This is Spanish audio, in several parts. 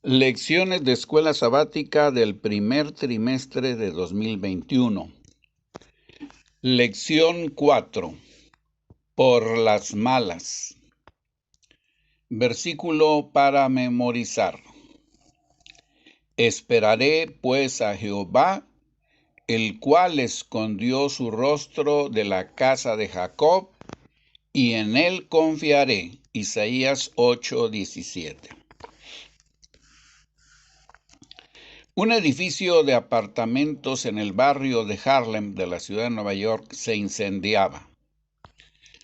Lecciones de escuela sabática del primer trimestre de 2021. Lección 4. Por las malas. Versículo para memorizar. Esperaré pues a Jehová, el cual escondió su rostro de la casa de Jacob, y en él confiaré. Isaías 8:17. Un edificio de apartamentos en el barrio de Harlem de la ciudad de Nueva York se incendiaba.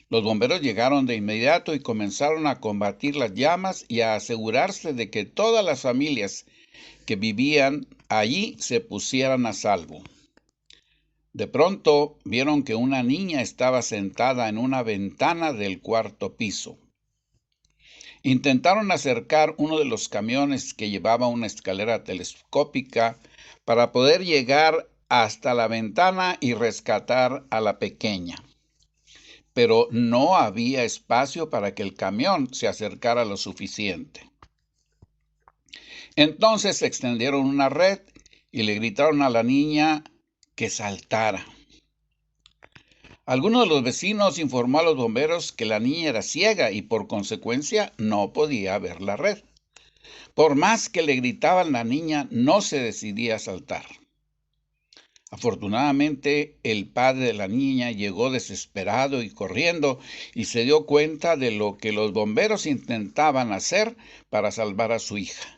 Los bomberos llegaron de inmediato y comenzaron a combatir las llamas y a asegurarse de que todas las familias que vivían allí se pusieran a salvo. De pronto vieron que una niña estaba sentada en una ventana del cuarto piso. Intentaron acercar uno de los camiones que llevaba una escalera telescópica para poder llegar hasta la ventana y rescatar a la pequeña. Pero no había espacio para que el camión se acercara lo suficiente. Entonces extendieron una red y le gritaron a la niña que saltara. Alguno de los vecinos informó a los bomberos que la niña era ciega y por consecuencia no podía ver la red. Por más que le gritaban, la niña no se decidía a saltar. Afortunadamente, el padre de la niña llegó desesperado y corriendo y se dio cuenta de lo que los bomberos intentaban hacer para salvar a su hija.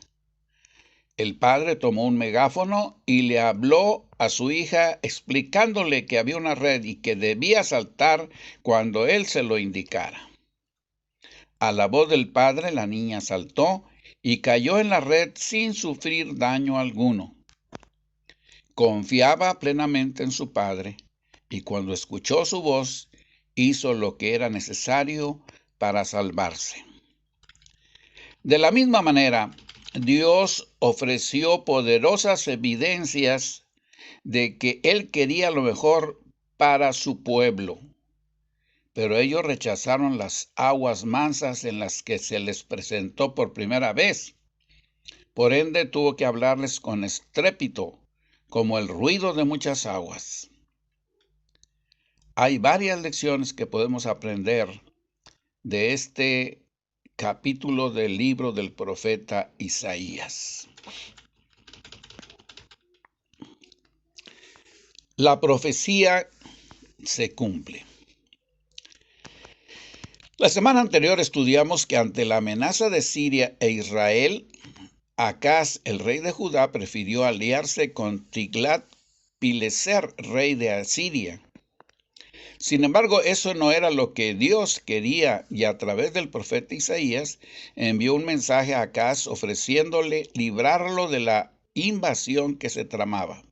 El padre tomó un megáfono y le habló a su hija explicándole que había una red y que debía saltar cuando él se lo indicara. A la voz del padre, la niña saltó y cayó en la red sin sufrir daño alguno. Confiaba plenamente en su padre y cuando escuchó su voz, hizo lo que era necesario para salvarse. De la misma manera, Dios ofreció poderosas evidencias de que Él quería lo mejor para su pueblo, pero ellos rechazaron las aguas mansas en las que se les presentó por primera vez. Por ende, tuvo que hablarles con estrépito, como el ruido de muchas aguas. Hay varias lecciones que podemos aprender de este capítulo del libro del profeta Isaías. La profecía se cumple. La semana anterior estudiamos que ante la amenaza de Siria e Israel, Acaz, el rey de Judá, prefirió aliarse con Tiglat-Pileser, rey de Asiria. Sin embargo, eso no era lo que Dios quería y a través del profeta Isaías envió un mensaje a Acaz ofreciéndole librarlo de la invasión que se tramaba.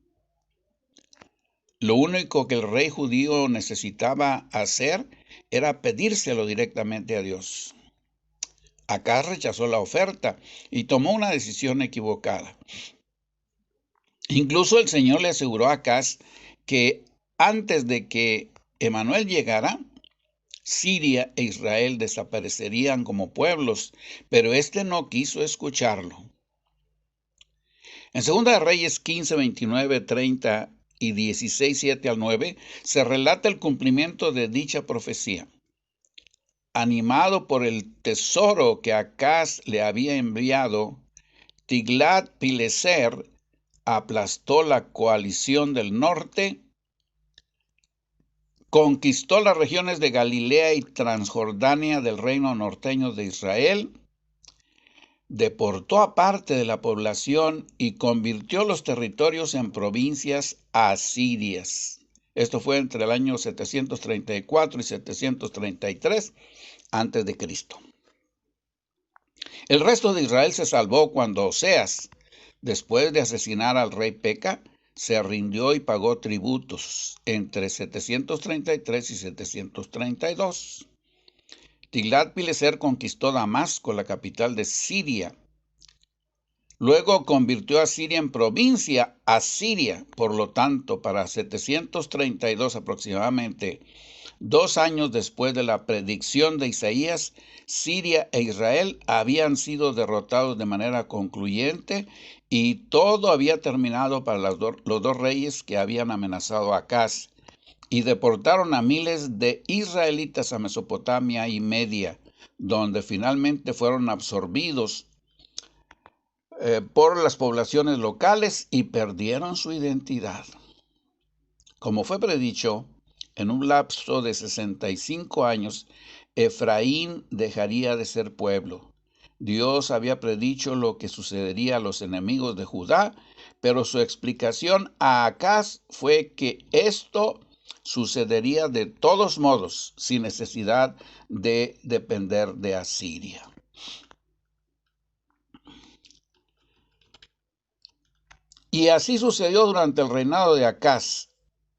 Lo único que el rey judío necesitaba hacer era pedírselo directamente a Dios. Acaz rechazó la oferta y tomó una decisión equivocada. Incluso el Señor le aseguró a Acaz que antes de que Emanuel llegara, Siria e Israel desaparecerían como pueblos, pero éste no quiso escucharlo. En 2 de Reyes 15, 29, 30 y 16, 7 al 9, se relata el cumplimiento de dicha profecía. Animado por el tesoro que Acaz le había enviado, Tiglat-Pileser aplastó la coalición del norte, conquistó las regiones de Galilea y Transjordania del reino norteño de Israel, deportó a parte de la población y convirtió los territorios en provincias asirias. Esto fue entre el año 734 y 733 antes de Cristo. El resto de Israel se salvó cuando Oseas, después de asesinar al rey Peca, se rindió y pagó tributos entre 733 y 732. Tiglat-Pileser conquistó Damasco, la capital de Siria. Luego convirtió a Siria en provincia asiria. Por lo tanto, para 732 aproximadamente, 2 años después de la predicción de Isaías, Siria e Israel habían sido derrotados de manera concluyente y todo había terminado para los dos reyes que habían amenazado a Acaz, y deportaron a miles de israelitas a Mesopotamia y Media, donde finalmente fueron absorbidos por las poblaciones locales y perdieron su identidad. Como fue predicho, en un lapso de 65 años, Efraín dejaría de ser pueblo. Dios había predicho lo que sucedería a los enemigos de Judá, pero su explicación a Acaz fue que esto sucedería de todos modos, sin necesidad de depender de Asiria. Y así sucedió durante el reinado de Acaz.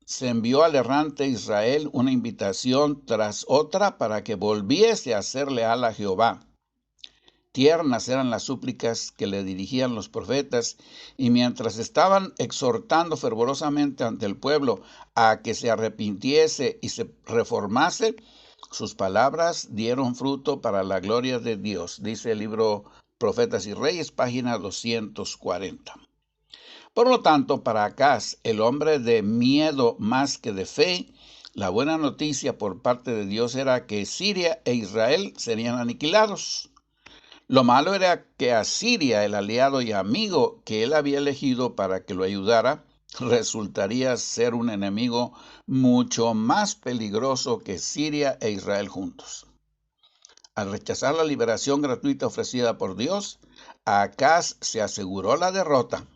Se envió al errante Israel una invitación tras otra para que volviese a ser leal a Jehová. Tiernas eran las súplicas que le dirigían los profetas, y mientras estaban exhortando fervorosamente ante el pueblo a que se arrepintiese y se reformase, sus palabras dieron fruto para la gloria de Dios, dice el libro Profetas y Reyes, página 240. Por lo tanto, para Acaz, el hombre de miedo más que de fe, la buena noticia por parte de Dios era que Siria e Israel serían aniquilados. Lo malo era que Asiria, el aliado y amigo que él había elegido para que lo ayudara, resultaría ser un enemigo mucho más peligroso que Siria e Israel juntos. Al rechazar la liberación gratuita ofrecida por Dios, Acaz se aseguró la derrota.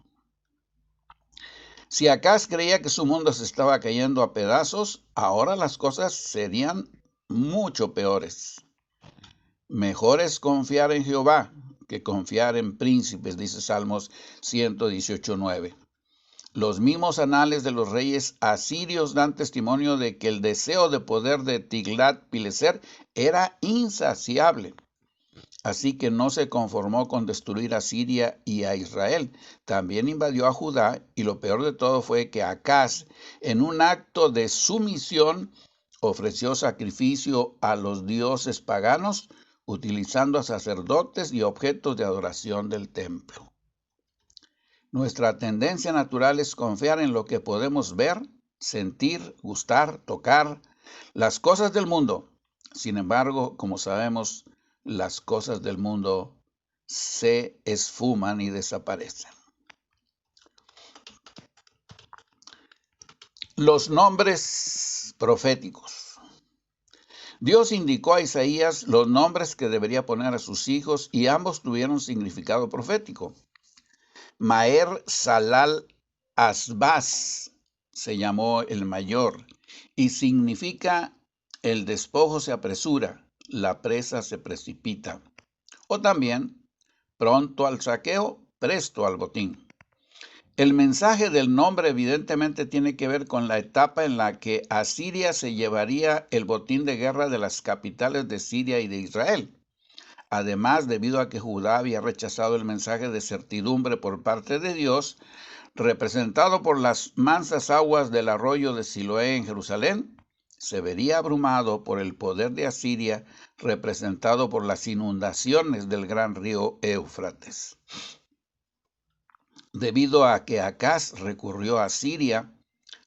Si Acaz creía que su mundo se estaba cayendo a pedazos, ahora las cosas serían mucho peores. Mejor es confiar en Jehová que confiar en príncipes, dice Salmos 118:9. Los mismos anales de los reyes asirios dan testimonio de que el deseo de poder de Tiglat-Pileser era insaciable. Así que no se conformó con destruir a Siria y a Israel, también invadió a Judá, y lo peor de todo fue que Acaz, en un acto de sumisión, ofreció sacrificio a los dioses paganos, utilizando a sacerdotes y objetos de adoración del templo. Nuestra tendencia natural es confiar en lo que podemos ver, sentir, gustar, tocar, las cosas del mundo. Sin embargo, como sabemos, las cosas del mundo se esfuman y desaparecen. Los nombres proféticos. Dios indicó a Isaías los nombres que debería poner a sus hijos y ambos tuvieron significado profético. Maher Salal Asbaz se llamó el mayor y significa el despojo se apresura, la presa se precipita. O también, pronto al saqueo, presto al botín. El mensaje del nombre evidentemente tiene que ver con la etapa en la que Asiria se llevaría el botín de guerra de las capitales de Siria y de Israel. Además, debido a que Judá había rechazado el mensaje de certidumbre por parte de Dios, representado por las mansas aguas del arroyo de Siloé en Jerusalén, se vería abrumado por el poder de Asiria, representado por las inundaciones del gran río Éufrates. Debido a que Acaz recurrió a Siria,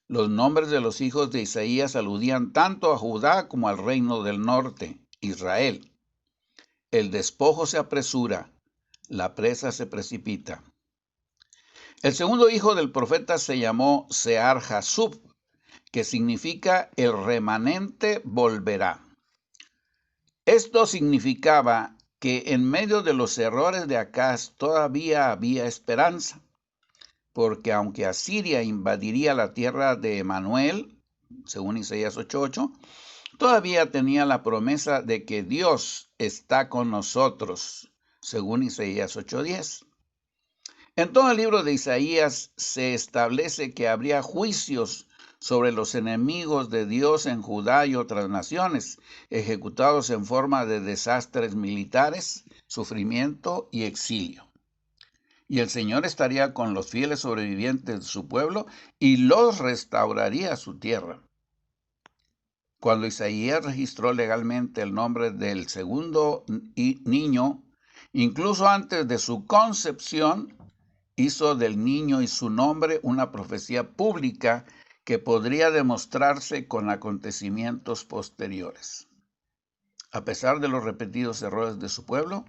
los nombres de los hijos de Isaías aludían tanto a Judá como al reino del norte, Israel. El despojo se apresura, la presa se precipita. El segundo hijo del profeta se llamó Sear-Jasub, que significa el remanente volverá. Esto significaba que en medio de los errores de Acaz todavía había esperanza, porque aunque Asiria invadiría la tierra de Emanuel, según Isaías 8:8, todavía tenía la promesa de que Dios está con nosotros, según Isaías 8:10. En todo el libro de Isaías se establece que habría juicios sobre los enemigos de Dios en Judá y otras naciones, ejecutados en forma de desastres militares, sufrimiento y exilio. y el Señor estaría con los fieles sobrevivientes de su pueblo y los restauraría a su tierra. Cuando Isaías registró legalmente el nombre del segundo niño, incluso antes de su concepción, hizo del niño y su nombre una profecía pública que podría demostrarse con acontecimientos posteriores. A pesar de los repetidos errores de su pueblo,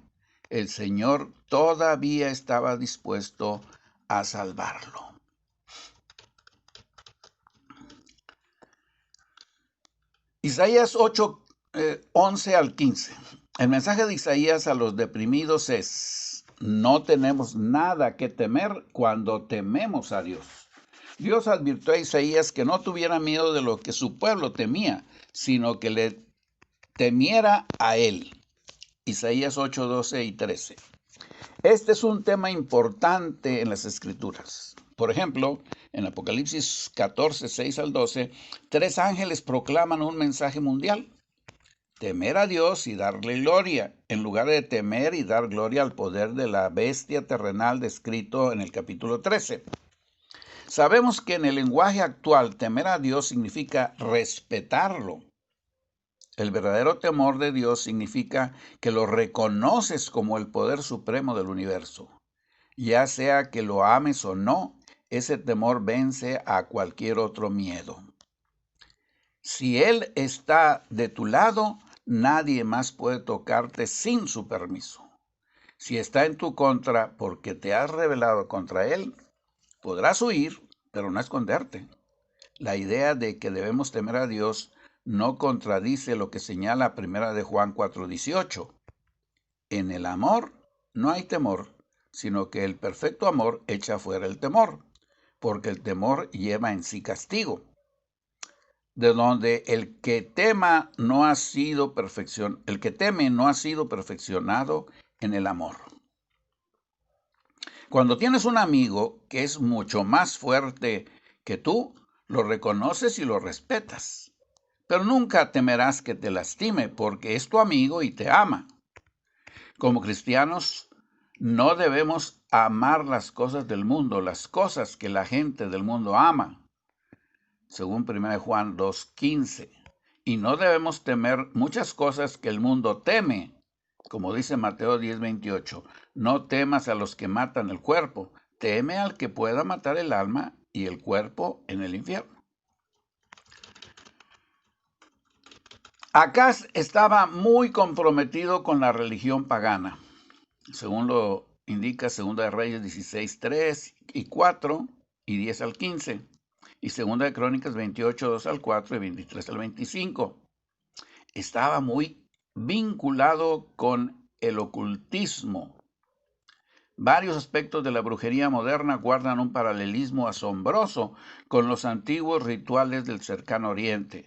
el Señor todavía estaba dispuesto a salvarlo. Isaías 8, 11 al 15. El mensaje de Isaías a los deprimidos es: no tenemos nada que temer cuando tememos a Dios. Dios advirtió a Isaías que no tuviera miedo de lo que su pueblo temía, sino que le temiera a él. Isaías 8, 12 y 13. Este es un tema importante en las Escrituras. Por ejemplo, en Apocalipsis 14, 6 al 12, 3 ángeles proclaman un mensaje mundial: temer a Dios y darle gloria, en lugar de temer y dar gloria al poder de la bestia terrenal descrito en el capítulo 13. Sabemos que en el lenguaje actual, temer a Dios significa respetarlo. El verdadero temor de Dios significa que lo reconoces como el poder supremo del universo. Ya sea que lo ames o no, ese temor vence a cualquier otro miedo. Si Él está de tu lado, nadie más puede tocarte sin su permiso. Si está en tu contra porque te has rebelado contra Él, podrás huir, pero no esconderte. La idea de que debemos temer a Dios no contradice lo que señala 1 de Juan 4:18. En el amor no hay temor, sino que el perfecto amor echa fuera el temor, porque el temor lleva en sí castigo, de donde el que teme no ha sido perfeccionado en el amor. Cuando tienes un amigo que es mucho más fuerte que tú, lo reconoces y lo respetas, pero nunca temerás que te lastime, porque es tu amigo y te ama. Como cristianos, no debemos amar las cosas del mundo, las cosas que la gente del mundo ama, según 1 Juan 2:15. Y no debemos temer muchas cosas que el mundo teme, como dice Mateo 10:28. No temas a los que matan el cuerpo, teme al que pueda matar el alma y el cuerpo en el infierno. Acaz estaba muy comprometido con la religión pagana, según lo indica 2 de Reyes 16:3 y 4 y 10 al 15, y 2 de Crónicas 28, 2 al 4 y 23 al 25. Estaba muy vinculado con el ocultismo. Varios aspectos de la brujería moderna guardan un paralelismo asombroso con los antiguos rituales del cercano oriente,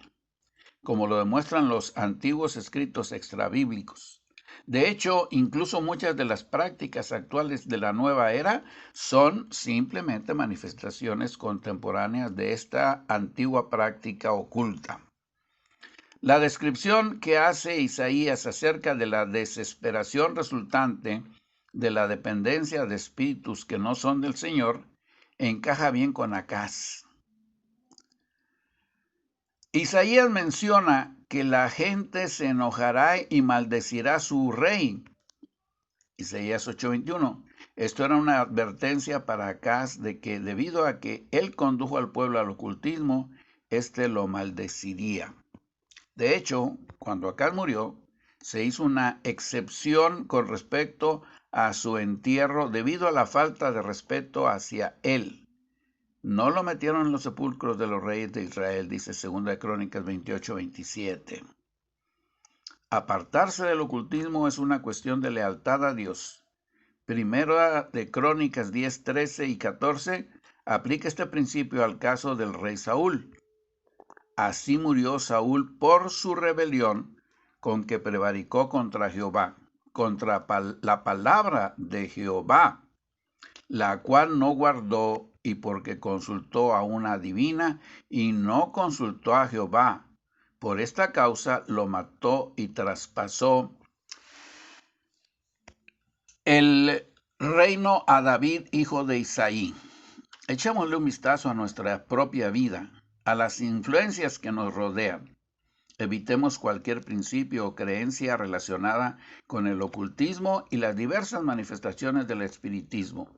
como lo demuestran los antiguos escritos extrabíblicos. De hecho, incluso muchas de las prácticas actuales de la nueva era son simplemente manifestaciones contemporáneas de esta antigua práctica oculta. La descripción que hace Isaías acerca de la desesperación resultante de la dependencia de espíritus que no son del Señor encaja bien con Acaz. Isaías menciona que la gente se enojará y maldecirá a su rey. Isaías 8:21. Esto era una advertencia para Acaz de que debido a que él condujo al pueblo al ocultismo, éste lo maldeciría. De hecho, cuando Acaz murió, se hizo una excepción con respecto a su entierro debido a la falta de respeto hacia él. No lo metieron en los sepulcros de los reyes de Israel, dice 2 Crónicas 28:27. Apartarse del ocultismo es una cuestión de lealtad a Dios. 1 de Crónicas 10, 13 y 14 aplica este principio al caso del rey Saúl. Así murió Saúl por su rebelión con que prevaricó contra Jehová, contra la palabra de Jehová, la cual no guardó, y porque consultó a una adivina y no consultó a Jehová. Por esta causa lo mató y traspasó el Reino a David, hijo de Isaí. Echémosle un vistazo a nuestra propia vida, a las influencias que nos rodean. Evitemos cualquier principio o creencia relacionada con el ocultismo y las diversas manifestaciones del espiritismo.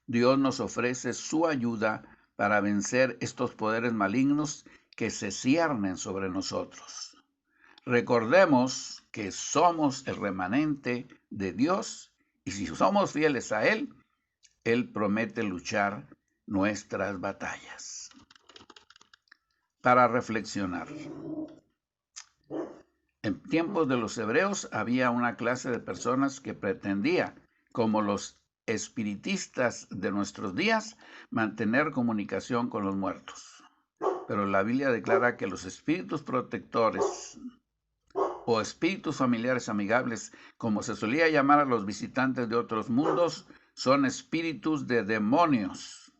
Dios nos ofrece su ayuda para vencer estos poderes malignos que se ciernen sobre nosotros. Recordemos que somos el remanente de Dios y si somos fieles a Él, Él promete luchar nuestras batallas. Para reflexionar. En tiempos de los hebreos había una clase de personas que pretendía, como los espiritistas de nuestros días, mantener comunicación con los muertos. Pero la Biblia declara que los espíritus protectores o espíritus familiares amigables, como se solía llamar a los visitantes de otros mundos, son espíritus de demonios.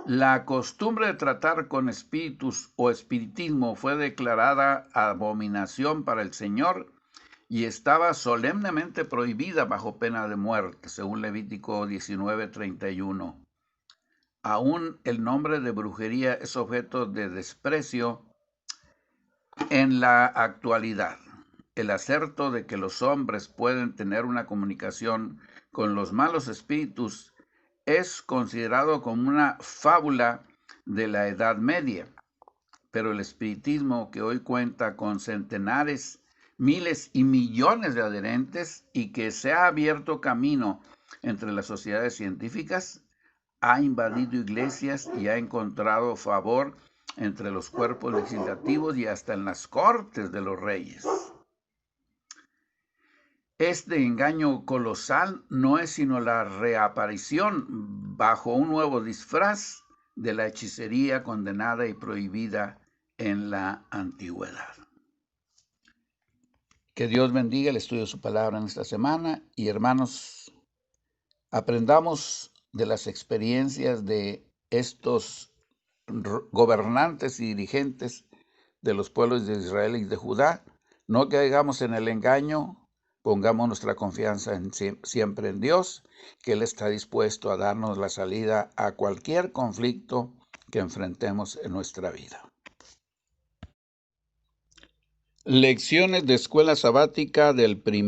La costumbre de tratar con espíritus o espiritismo fue declarada abominación para el Señor y estaba solemnemente prohibida bajo pena de muerte, según Levítico 19:31. Aún el nombre de brujería es objeto de desprecio en la actualidad. El aserto de que los hombres pueden tener una comunicación con los malos espíritus es considerado como una fábula de la Edad Media, pero el espiritismo, que hoy cuenta con centenares, miles y millones de adherentes y que se ha abierto camino entre las sociedades científicas, ha invadido iglesias y ha encontrado favor entre los cuerpos legislativos y hasta en las cortes de los reyes. Este engaño colosal no es sino la reaparición bajo un nuevo disfraz de la hechicería condenada y prohibida en la antigüedad. Que Dios bendiga el estudio de su palabra en esta semana y hermanos, aprendamos de las experiencias de estos gobernantes y dirigentes de los pueblos de Israel y de Judá. No caigamos en el engaño. Pongamos nuestra confianza siempre en Dios, que Él está dispuesto a darnos la salida a cualquier conflicto que enfrentemos en nuestra vida. Lecciones de Escuela Sabática del primer